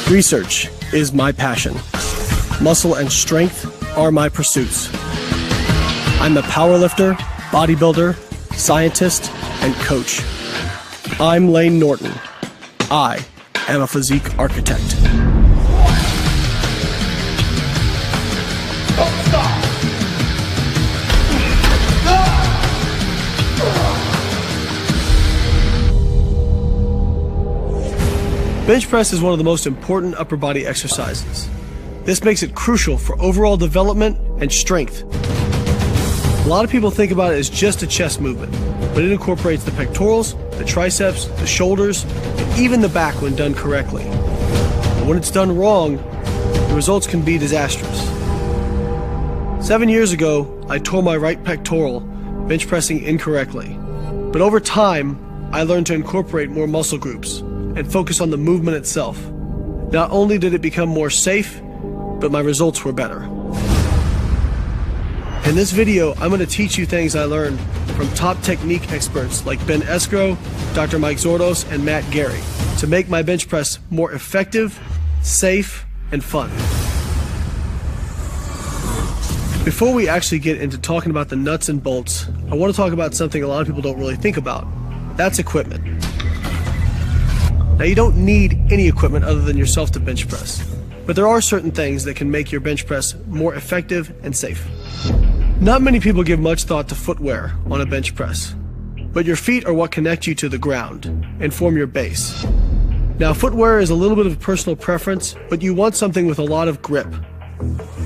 Research is my passion. Muscle and strength are my pursuits. I'm a powerlifter, bodybuilder, scientist, and coach. I'm Lane Norton. I am a physique architect. Bench press is one of the most important upper body exercises. This makes it crucial for overall development and strength. A lot of people think about it as just a chest movement, but it incorporates the pectorals, the triceps, the shoulders, and even the back when done correctly. But when it's done wrong, the results can be disastrous. 7 years ago, I tore my right pectoral bench pressing incorrectly. But over time, I learned to incorporate more muscle groups and focus on the movement itself. Not only did it become more safe, but my results were better. In this video, I'm going to teach you things I learned from top technique experts like Ben Escrow, Dr. Mike Zordos, and Matt Gary to make my bench press more effective, safe, and fun. Before we actually get into talking about the nuts and bolts, I want to talk about something a lot of people don't really think about. That's equipment. Now, you don't need any equipment other than yourself to bench press, but there are certain things that can make your bench press more effective and safe. Not many people give much thought to footwear on a bench press, but your feet are what connect you to the ground and form your base. Now, footwear is a little bit of a personal preference, but you want something with a lot of grip.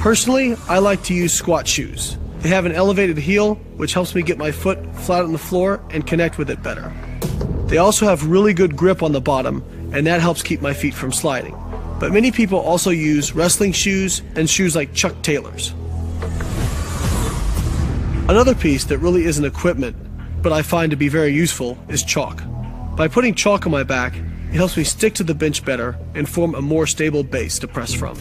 Personally, I like to use squat shoes. They have an elevated heel, which helps me get my foot flat on the floor and connect with it better. They also have really good grip on the bottom, and that helps keep my feet from sliding. But many people also use wrestling shoes and shoes like Chuck Taylor's. Another piece that really isn't equipment, but I find to be very useful, is chalk. By putting chalk on my back, it helps me stick to the bench better and form a more stable base to press from.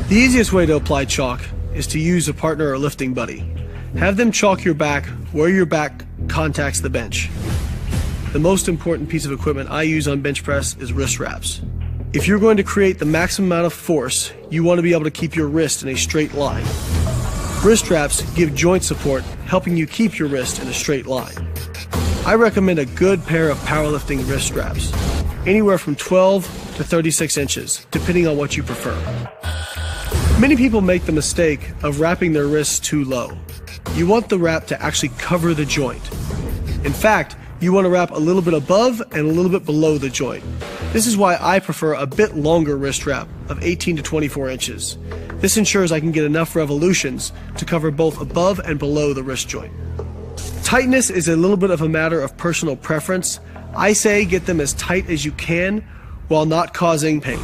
The easiest way to apply chalk is to use a partner or lifting buddy. Have them chalk your back where your back contacts the bench. The most important piece of equipment I use on bench press is wrist wraps. If you're going to create the maximum amount of force, you want to be able to keep your wrist in a straight line. Wrist wraps give joint support, helping you keep your wrist in a straight line. I recommend a good pair of powerlifting wrist wraps, anywhere from 12 to 36 inches, depending on what you prefer. Many people make the mistake of wrapping their wrists too low. You want the wrap to actually cover the joint. In fact, you want to wrap a little bit above and a little bit below the joint. This is why I prefer a bit longer wrist wrap of 18 to 24 inches. This ensures I can get enough revolutions to cover both above and below the wrist joint. Tightness is a little bit of a matter of personal preference. I say get them as tight as you can while not causing pain.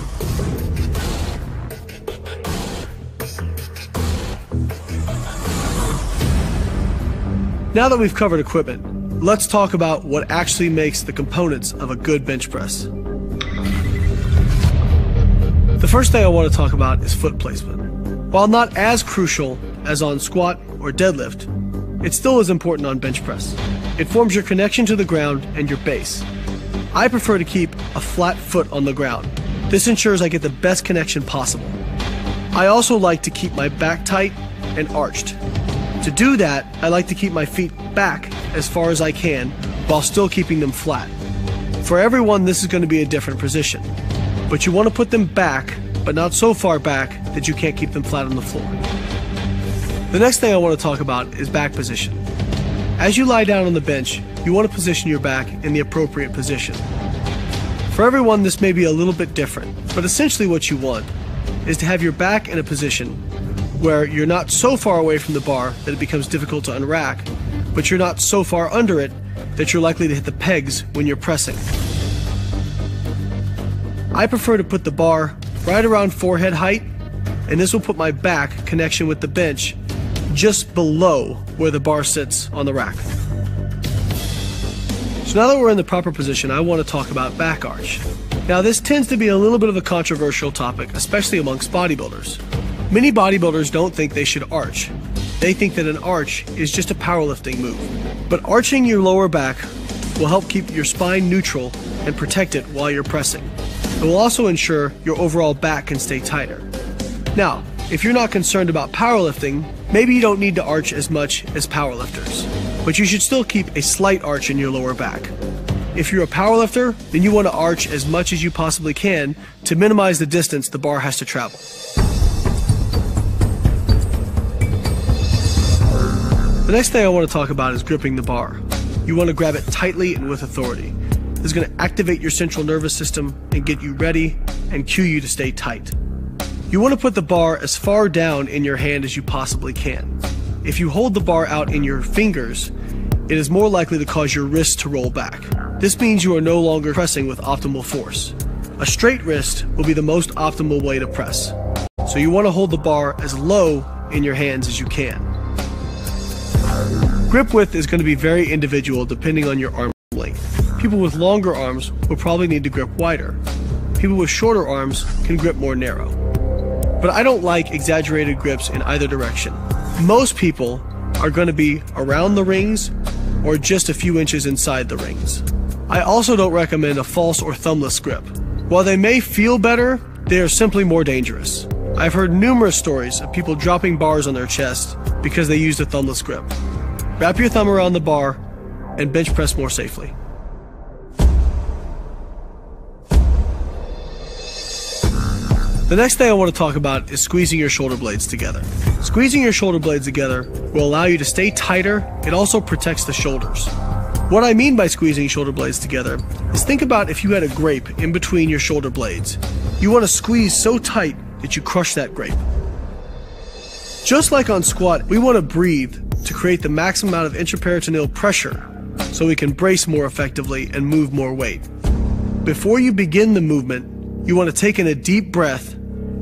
Now that we've covered equipment, let's talk about what actually makes the components of a good bench press. The first thing I want to talk about is foot placement. While not as crucial as on squat or deadlift, it still is important on bench press. It forms your connection to the ground and your base. I prefer to keep a flat foot on the ground. This ensures I get the best connection possible. I also like to keep my back tight and arched. To do that, I like to keep my feet back as far as I can while still keeping them flat. For everyone, this is going to be a different position, but you want to put them back, but not so far back that you can't keep them flat on the floor. The next thing I want to talk about is back position. As you lie down on the bench, you want to position your back in the appropriate position. For everyone, this may be a little bit different, but essentially what you want is to have your back in a position where you're not so far away from the bar that it becomes difficult to unrack, but you're not so far under it that you're likely to hit the pegs when you're pressing. I prefer to put the bar right around forehead height, and this will put my back connection with the bench just below where the bar sits on the rack. So now that we're in the proper position, I want to talk about back arch. Now, this tends to be a little bit of a controversial topic, especially amongst bodybuilders. Many bodybuilders don't think they should arch. They think that an arch is just a powerlifting move. But arching your lower back will help keep your spine neutral and protect it while you're pressing. It will also ensure your overall back can stay tighter. Now, if you're not concerned about powerlifting, maybe you don't need to arch as much as powerlifters, but you should still keep a slight arch in your lower back. If you're a powerlifter, then you want to arch as much as you possibly can to minimize the distance the bar has to travel. The next thing I want to talk about is gripping the bar. You want to grab it tightly and with authority. This is going to activate your central nervous system and get you ready and cue you to stay tight. You want to put the bar as far down in your hand as you possibly can. If you hold the bar out in your fingers, it is more likely to cause your wrist to roll back. This means you are no longer pressing with optimal force. A straight wrist will be the most optimal way to press. So you want to hold the bar as low in your hands as you can. Grip width is going to be very individual depending on your arm length. People with longer arms will probably need to grip wider. People with shorter arms can grip more narrow. But I don't like exaggerated grips in either direction. Most people are going to be around the rings or just a few inches inside the rings. I also don't recommend a false or thumbless grip. While they may feel better, they are simply more dangerous. I've heard numerous stories of people dropping bars on their chest because they used a thumbless grip. Wrap your thumb around the bar and bench press more safely. The next thing I want to talk about is squeezing your shoulder blades together. Squeezing your shoulder blades together will allow you to stay tighter. It also protects the shoulders. What I mean by squeezing shoulder blades together is think about if you had a grape in between your shoulder blades. You want to squeeze so tight that you crush that grape. Just like on squat, we want to breathe to create the maximum amount of intraperitoneal pressure so we can brace more effectively and move more weight. Before you begin the movement, you want to take in a deep breath,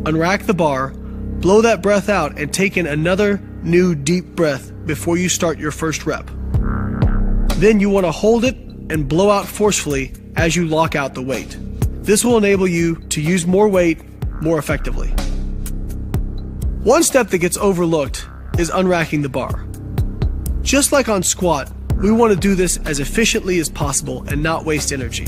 unrack the bar, blow that breath out, and take in another new deep breath before you start your first rep. Then you want to hold it and blow out forcefully as you lock out the weight. This will enable you to use more weight more effectively. One step that gets overlooked is unracking the bar. Just like on squat, we want to do this as efficiently as possible and not waste energy.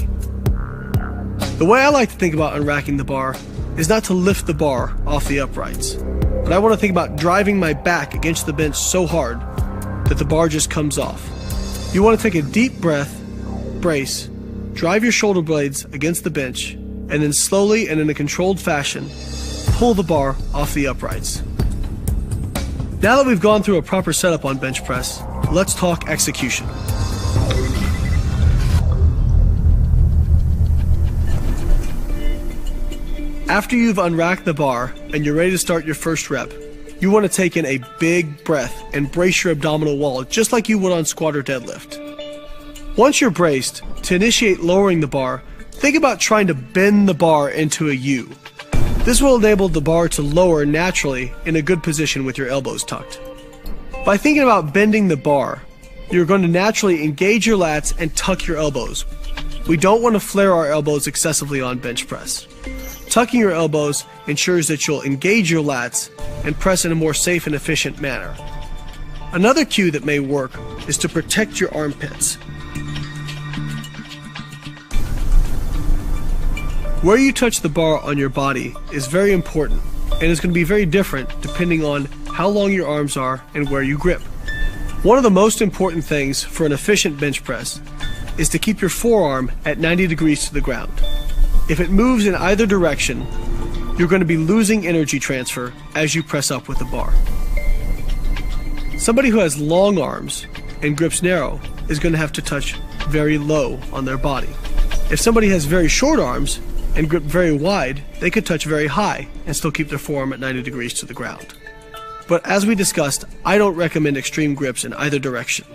The way I like to think about unracking the bar is not to lift the bar off the uprights, but I want to think about driving my back against the bench so hard that the bar just comes off. You want to take a deep breath, brace, drive your shoulder blades against the bench, and then slowly and in a controlled fashion, pull the bar off the uprights. Now that we've gone through a proper setup on bench press, let's talk execution. After you've unracked the bar and you're ready to start your first rep, you want to take in a big breath and brace your abdominal wall just like you would on squat or deadlift. Once you're braced, to initiate lowering the bar, think about trying to bend the bar into a U. This will enable the bar to lower naturally in a good position with your elbows tucked. By thinking about bending the bar, you're going to naturally engage your lats and tuck your elbows. We don't want to flare our elbows excessively on bench press. Tucking your elbows ensures that you'll engage your lats and press in a more safe and efficient manner. Another cue that may work is to protect your armpits. Where you touch the bar on your body is very important, and it's going to be very different depending on how long your arms are and where you grip. One of the most important things for an efficient bench press is to keep your forearm at 90 degrees to the ground. If it moves in either direction, you're going to be losing energy transfer as you press up with the bar. Somebody who has long arms and grips narrow is going to have to touch very low on their body. If somebody has very short arms and grip very wide, they could touch very high and still keep their forearm at 90 degrees to the ground. But as we discussed, I don't recommend extreme grips in either direction.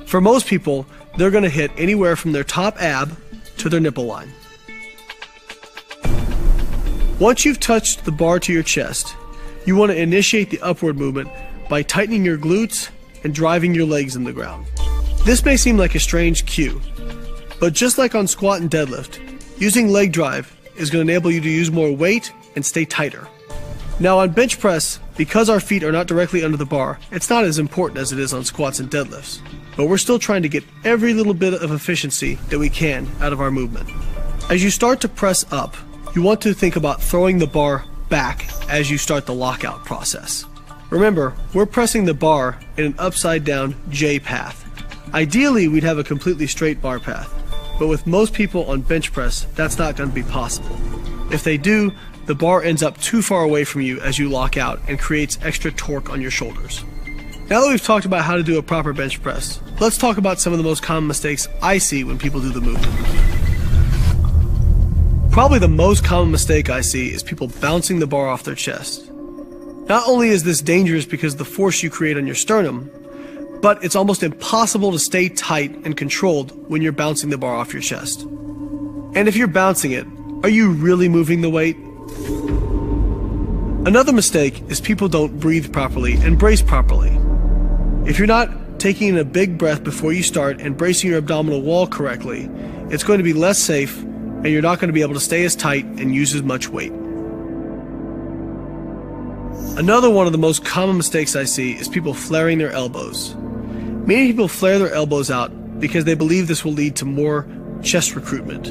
For most people, they're going to hit anywhere from their top ab to their nipple line. Once you've touched the bar to your chest, you want to initiate the upward movement by tightening your glutes and driving your legs in the ground. This may seem like a strange cue, but just like on squat and deadlift, using leg drive is going to enable you to use more weight and stay tighter. Now on bench press, because our feet are not directly under the bar, it's not as important as it is on squats and deadlifts, but we're still trying to get every little bit of efficiency that we can out of our movement. As you start to press up, you want to think about throwing the bar back as you start the lockout process. Remember, we're pressing the bar in an upside down J path. Ideally, we'd have a completely straight bar path, but with most people on bench press, that's not going to be possible. If they do, the bar ends up too far away from you as you lock out and creates extra torque on your shoulders. Now that we've talked about how to do a proper bench press, let's talk about some of the most common mistakes I see when people do the movement. Probably the most common mistake I see is people bouncing the bar off their chest. Not only is this dangerous because of the force you create on your sternum, but it's almost impossible to stay tight and controlled when you're bouncing the bar off your chest. And if you're bouncing it, are you really moving the weight? Another mistake is people don't breathe properly and brace properly. If you're not taking in a big breath before you start and bracing your abdominal wall correctly, it's going to be less safe and you're not going to be able to stay as tight and use as much weight. Another one of the most common mistakes I see is people flaring their elbows. Many people flare their elbows out because they believe this will lead to more chest recruitment.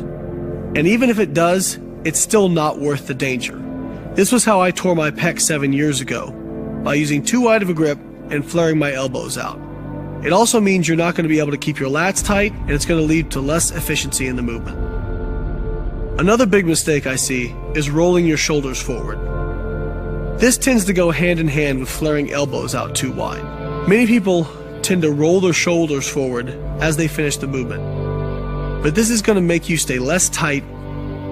And even if it does, it's still not worth the danger. This was how I tore my pec 7 years ago, by using too wide of a grip and flaring my elbows out. It also means you're not going to be able to keep your lats tight, and it's going to lead to less efficiency in the movement. Another big mistake I see is rolling your shoulders forward. This tends to go hand in hand with flaring elbows out too wide. Many people tend to roll their shoulders forward as they finish the movement, but this is going to make you stay less tight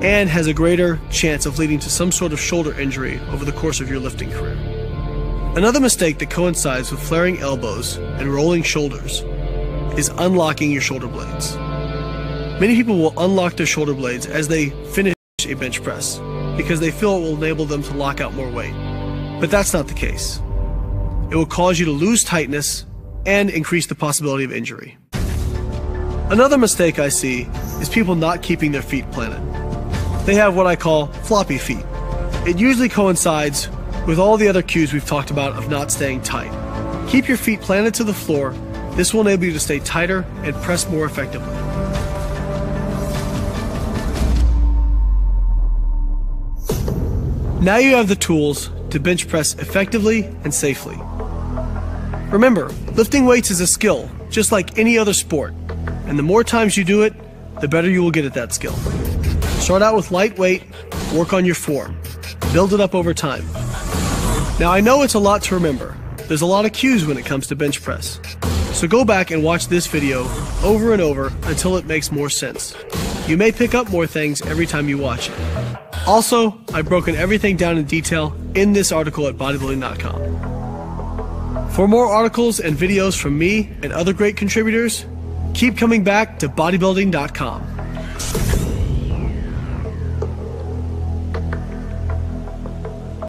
and has a greater chance of leading to some sort of shoulder injury over the course of your lifting career. Another mistake that coincides with flaring elbows and rolling shoulders is unlocking your shoulder blades. Many people will unlock their shoulder blades as they finish a bench press because they feel it will enable them to lock out more weight. But that's not the case. It will cause you to lose tightness and increase the possibility of injury. Another mistake I see is people not keeping their feet planted. They have what I call floppy feet. It usually coincides with all the other cues we've talked about of not staying tight. Keep your feet planted to the floor. This will enable you to stay tighter and press more effectively. Now you have the tools to bench press effectively and safely. Remember, lifting weights is a skill, just like any other sport, and the more times you do it, the better you will get at that skill. Start out with lightweight, work on your form, build it up over time. Now I know it's a lot to remember. There's a lot of cues when it comes to bench press. So go back and watch this video over and over until it makes more sense. You may pick up more things every time you watch it. Also, I've broken everything down in detail in this article at bodybuilding.com. For more articles and videos from me and other great contributors, keep coming back to bodybuilding.com.